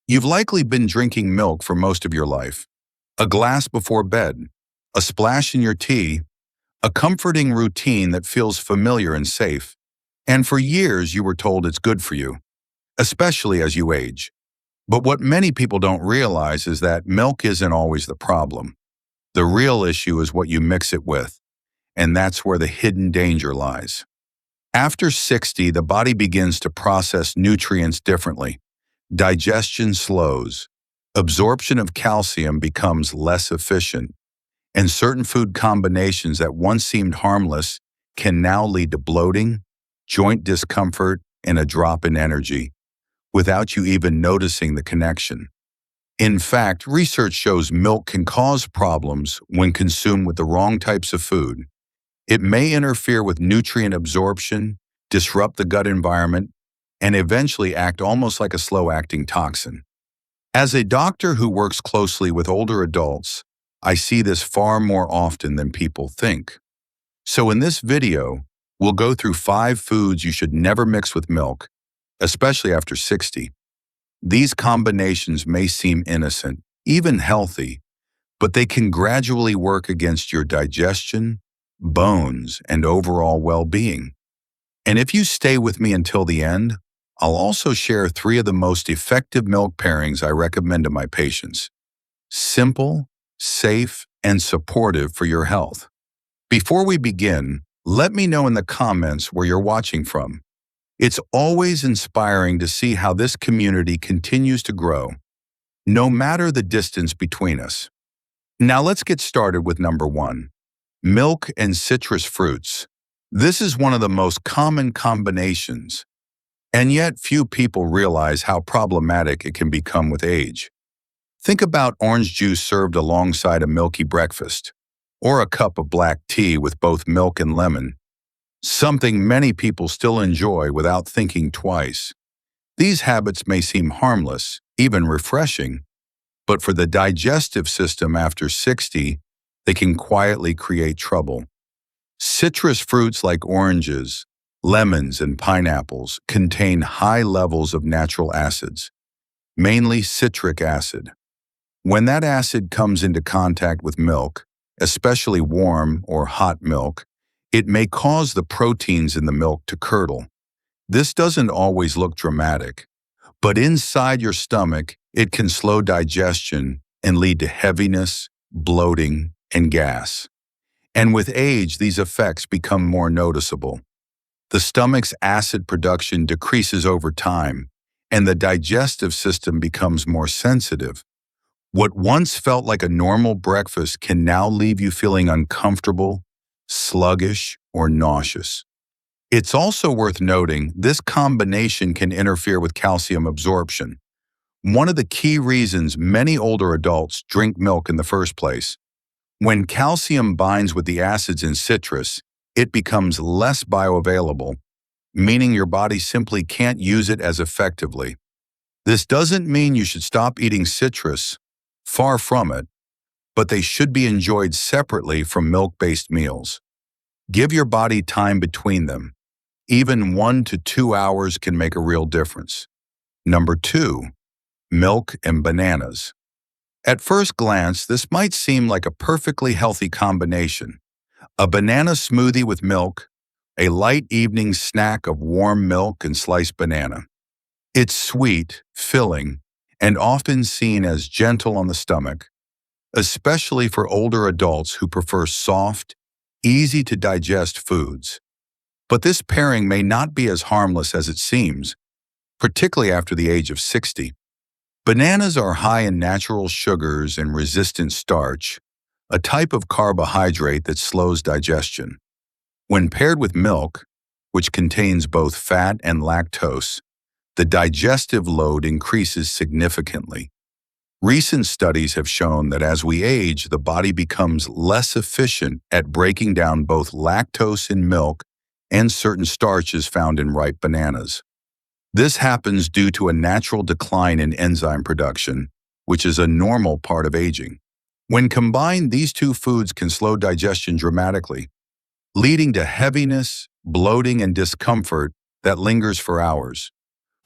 You've likely been drinking milk for most of your life. A glass before bed, a splash in your tea, a comforting routine that feels familiar and safe. And for years you were told it's good for you, especially as you age. But what many people don't realize is that milk isn't always the problem. The real issue is what you mix it with, and that's where the hidden danger lies. After 60, the body begins to process nutrients differently. Digestion slows, absorption of calcium becomes less efficient, and certain food combinations that once seemed harmless can now lead to bloating, joint discomfort, and a drop in energy, without you even noticing the connection. In fact, research shows milk can cause problems when consumed with the wrong types of food. It may interfere with nutrient absorption, disrupt the gut environment, and eventually act almost like a slow-acting toxin. As a doctor who works closely with older adults, I see this far more often than people think. So in this video, we'll go through 5 foods you should never mix with milk, especially after 60. These combinations may seem innocent, even healthy, but they can gradually work against your digestion, bones, and overall well-being. And if you stay with me until the end, I'll also share 3 of the most effective milk pairings I recommend to my patients. Simple, safe, and supportive for your health. Before we begin, let me know in the comments where you're watching from. It's always inspiring to see how this community continues to grow, no matter the distance between us. Now let's get started with number 1. Milk and citrus fruits. This is one of the most common combinations, and yet few people realize how problematic it can become with age. Think about orange juice served alongside a milky breakfast, or a cup of black tea with both milk and lemon, something many people still enjoy without thinking twice. These habits may seem harmless, even refreshing, but for the digestive system after 60, they can quietly create trouble. Citrus fruits like oranges, lemons, and pineapples contain high levels of natural acids, mainly citric acid. When that acid comes into contact with milk, especially warm or hot milk, it may cause the proteins in the milk to curdle. This doesn't always look dramatic, but inside your stomach, it can slow digestion and lead to heaviness, bloating, and gas. And with age, these effects become more noticeable. The stomach's acid production decreases over time, and the digestive system becomes more sensitive. What once felt like a normal breakfast can now leave you feeling uncomfortable, sluggish, or nauseous. It's also worth noting this combination can interfere with calcium absorption, one of the key reasons many older adults drink milk in the first place. When calcium binds with the acids in citrus, it becomes less bioavailable, meaning your body simply can't use it as effectively. This doesn't mean you should stop eating citrus, far from it, but they should be enjoyed separately from milk-based meals. Give your body time between them. Even 1 to 2 hours can make a real difference. Number 2, milk and bananas. At first glance, this might seem like a perfectly healthy combination. A banana smoothie with milk, a light evening snack of warm milk and sliced banana. It's sweet, filling, and often seen as gentle on the stomach, especially for older adults who prefer soft, easy-to-digest foods. But this pairing may not be as harmless as it seems, particularly after the age of 60. Bananas are high in natural sugars and resistant starch, a type of carbohydrate that slows digestion. When paired with milk, which contains both fat and lactose, the digestive load increases significantly. Recent studies have shown that as we age, the body becomes less efficient at breaking down both lactose in milk and certain starches found in ripe bananas. This happens due to a natural decline in enzyme production, which is a normal part of aging. When combined, these 2 foods can slow digestion dramatically, leading to heaviness, bloating, and discomfort that lingers for hours.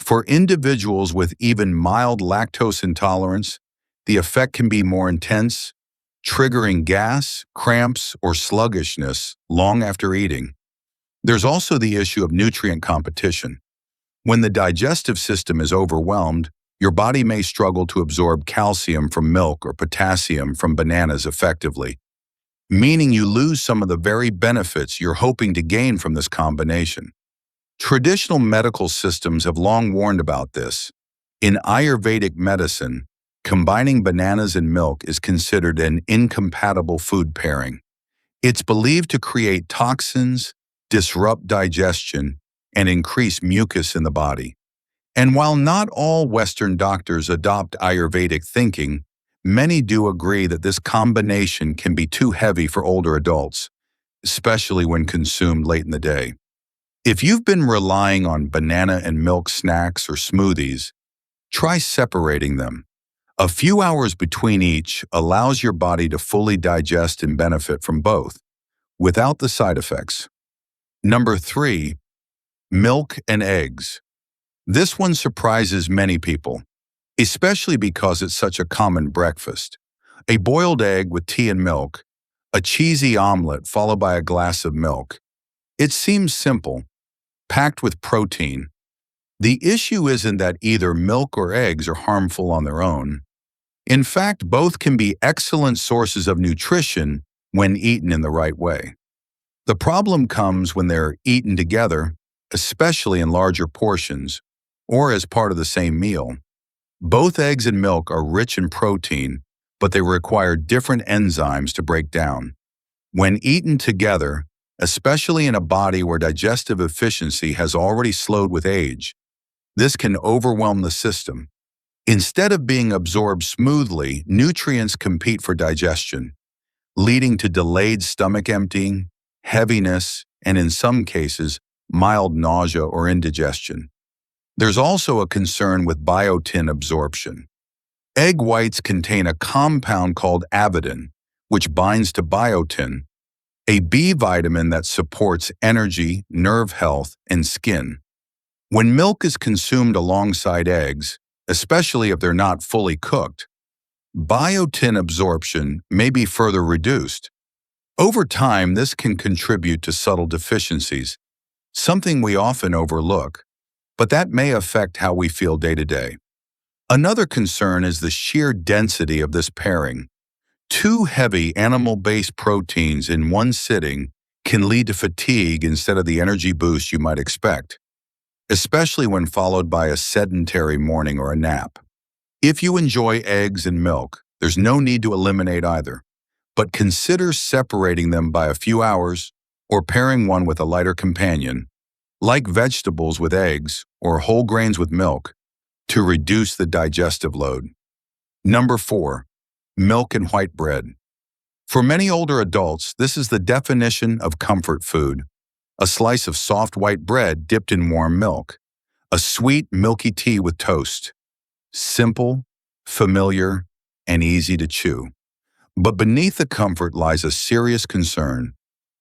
For individuals with even mild lactose intolerance, the effect can be more intense, triggering gas, cramps, or sluggishness long after eating. There's also the issue of nutrient competition. When the digestive system is overwhelmed, your body may struggle to absorb calcium from milk or potassium from bananas effectively, meaning you lose some of the very benefits you're hoping to gain from this combination. Traditional medical systems have long warned about this. In Ayurvedic medicine, combining bananas and milk is considered an incompatible food pairing. It's believed to create toxins, disrupt digestion, and increase mucus in the body. And while not all Western doctors adopt Ayurvedic thinking, many do agree that this combination can be too heavy for older adults, especially when consumed late in the day. If you've been relying on banana and milk snacks or smoothies, try separating them. A few hours between each allows your body to fully digest and benefit from both, without the side effects. Number 3, milk and eggs. This one surprises many people, especially because it's such a common breakfast. A boiled egg with tea and milk, a cheesy omelet followed by a glass of milk. It seems simple, packed with protein. The issue isn't that either milk or eggs are harmful on their own. In fact, both can be excellent sources of nutrition when eaten in the right way. The problem comes when they're eaten together, especially in larger portions, or as part of the same meal. Both eggs and milk are rich in protein, but they require different enzymes to break down. When eaten together, especially in a body where digestive efficiency has already slowed with age, this can overwhelm the system. Instead of being absorbed smoothly, nutrients compete for digestion, leading to delayed stomach emptying, heaviness, and in some cases, mild nausea or indigestion. There's also a concern with biotin absorption. Egg whites contain a compound called avidin, which binds to biotin, a B vitamin that supports energy, nerve health, and skin. When milk is consumed alongside eggs, especially if they're not fully cooked, biotin absorption may be further reduced. Over time, this can contribute to subtle deficiencies, something we often overlook, but that may affect how we feel day to day. Another concern is the sheer density of this pairing. Too heavy animal-based proteins in one sitting can lead to fatigue instead of the energy boost you might expect, especially when followed by a sedentary morning or a nap. If you enjoy eggs and milk, there's no need to eliminate either, but consider separating them by a few hours or pairing one with a lighter companion, like vegetables with eggs or whole grains with milk, to reduce the digestive load. Number 4, milk and white bread. For many older adults, this is the definition of comfort food. A slice of soft white bread dipped in warm milk. A sweet, milky tea with toast. Simple, familiar, and easy to chew. But beneath the comfort lies a serious concern,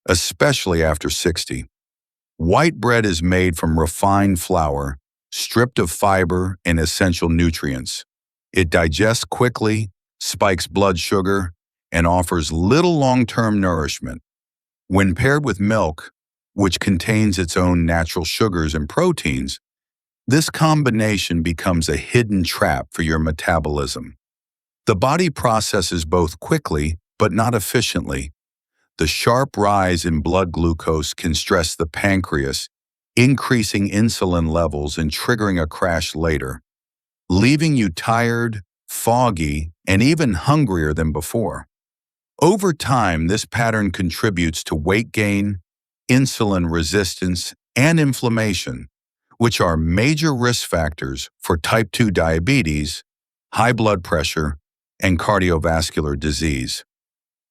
especially after 60. White bread is made from refined flour, stripped of fiber and essential nutrients. It digests quickly, spikes blood sugar, and offers little long-term nourishment. When paired with milk, which contains its own natural sugars and proteins, this combination becomes a hidden trap for your metabolism. The body processes both quickly but not efficiently. The sharp rise in blood glucose can stress the pancreas, increasing insulin levels and triggering a crash later, leaving you tired, foggy, and even hungrier than before. Over time, this pattern contributes to weight gain, insulin resistance, and inflammation, which are major risk factors for type 2 diabetes, high blood pressure, and cardiovascular disease.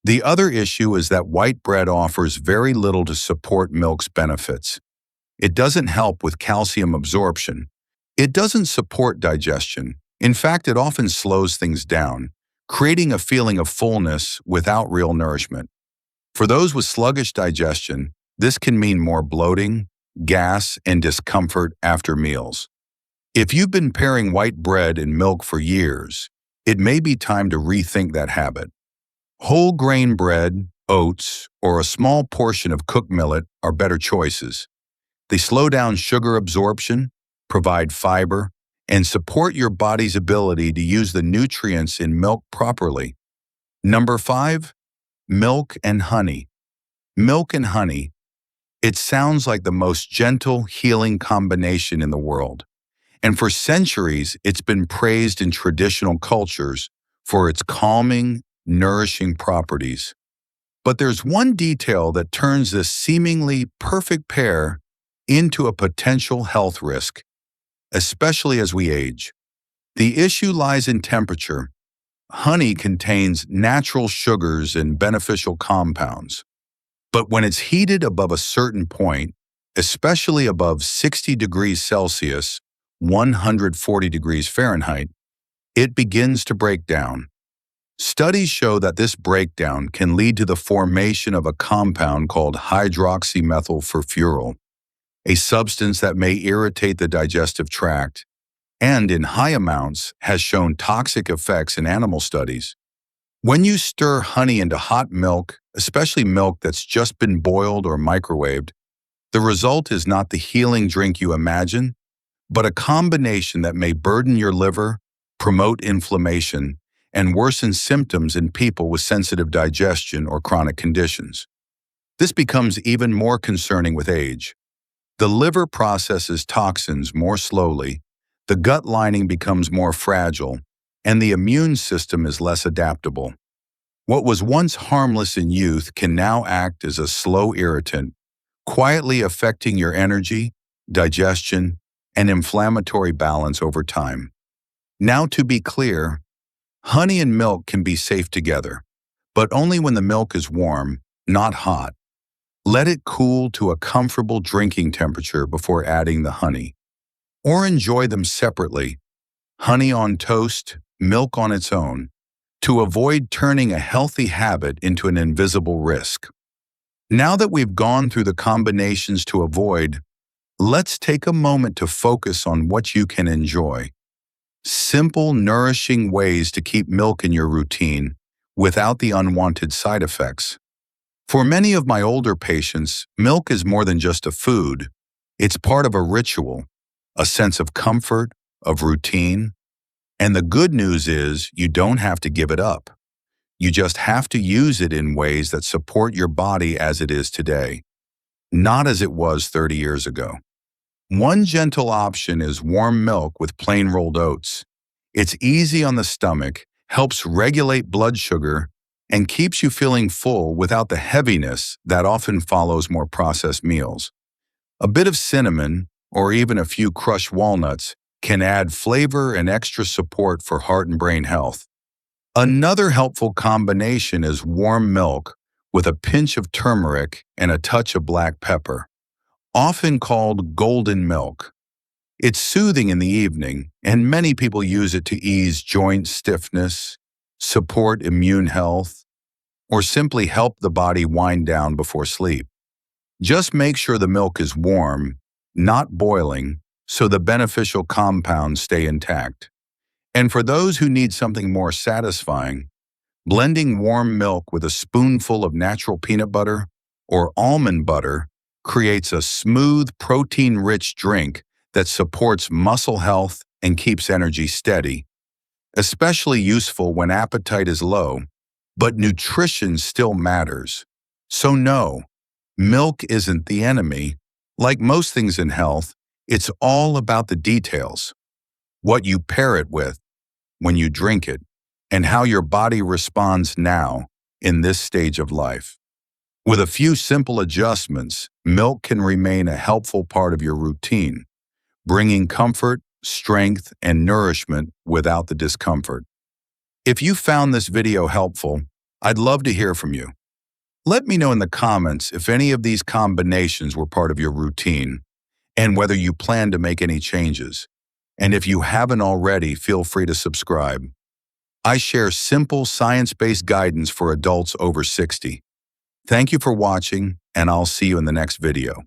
The other issue is that white bread offers very little to support milk's benefits. It doesn't help with calcium absorption. It doesn't support digestion. In fact, it often slows things down, creating a feeling of fullness without real nourishment. For those with sluggish digestion, this can mean more bloating, gas, and discomfort after meals. If you've been pairing white bread and milk for years, it may be time to rethink that habit. Whole grain bread, oats, or a small portion of cooked millet are better choices. They slow down sugar absorption, provide fiber, and support your body's ability to use the nutrients in milk properly. Number 5, milk and honey. Milk and honey. It sounds like the most gentle, healing combination in the world. And for centuries, it's been praised in traditional cultures for its calming, nourishing properties. But there's one detail that turns this seemingly perfect pair into a potential health risk, especially as we age. The issue lies in temperature. Honey contains natural sugars and beneficial compounds. But when it's heated above a certain point, especially above 60 degrees Celsius, 140 degrees Fahrenheit, it begins to break down. Studies show that this breakdown can lead to the formation of a compound called hydroxymethylfurfuryl, a substance that may irritate the digestive tract and, in high amounts, has shown toxic effects in animal studies. When you stir honey into hot milk, especially milk that's just been boiled or microwaved, the result is not the healing drink you imagine, but a combination that may burden your liver, promote inflammation, and worsen symptoms in people with sensitive digestion or chronic conditions. This becomes even more concerning with age. The liver processes toxins more slowly, the gut lining becomes more fragile, and the immune system is less adaptable. What was once harmless in youth can now act as a slow irritant, quietly affecting your energy, digestion, and inflammatory balance over time. Now, to be clear, honey and milk can be safe together, but only when the milk is warm, not hot. Let it cool to a comfortable drinking temperature before adding the honey. Or enjoy them separately, honey on toast, milk on its own, to avoid turning a healthy habit into an invisible risk. Now that we've gone through the combinations to avoid, let's take a moment to focus on what you can enjoy. Simple, nourishing ways to keep milk in your routine without the unwanted side effects. For many of my older patients, milk is more than just a food. It's part of a ritual, a sense of comfort, of routine. And the good news is you don't have to give it up. You just have to use it in ways that support your body as it is today, not as it was 30 years ago. One gentle option is warm milk with plain rolled oats. It's easy on the stomach, helps regulate blood sugar, and keeps you feeling full without the heaviness that often follows more processed meals. A bit of cinnamon, or even a few crushed walnuts, can add flavor and extra support for heart and brain health. Another helpful combination is warm milk with a pinch of turmeric and a touch of black pepper, often called golden milk. It's soothing in the evening, and many people use it to ease joint stiffness, support immune health, or simply help the body wind down before sleep. Just make sure the milk is warm, not boiling, so the beneficial compounds stay intact. And for those who need something more satisfying, blending warm milk with a spoonful of natural peanut butter or almond butter creates a smooth, protein-rich drink that supports muscle health and keeps energy steady. Especially useful when appetite is low, but nutrition still matters. So no, milk isn't the enemy. Like most things in health, it's all about the details. What you pair it with, when you drink it, and how your body responds now in this stage of life. With a few simple adjustments, milk can remain a helpful part of your routine, bringing comfort, strength, and nourishment without the discomfort. If you found this video helpful, I'd love to hear from you. Let me know in the comments if any of these combinations were part of your routine and whether you plan to make any changes. And if you haven't already, feel free to subscribe. I share simple science-based guidance for adults over 60. Thank you for watching, and I'll see you in the next video.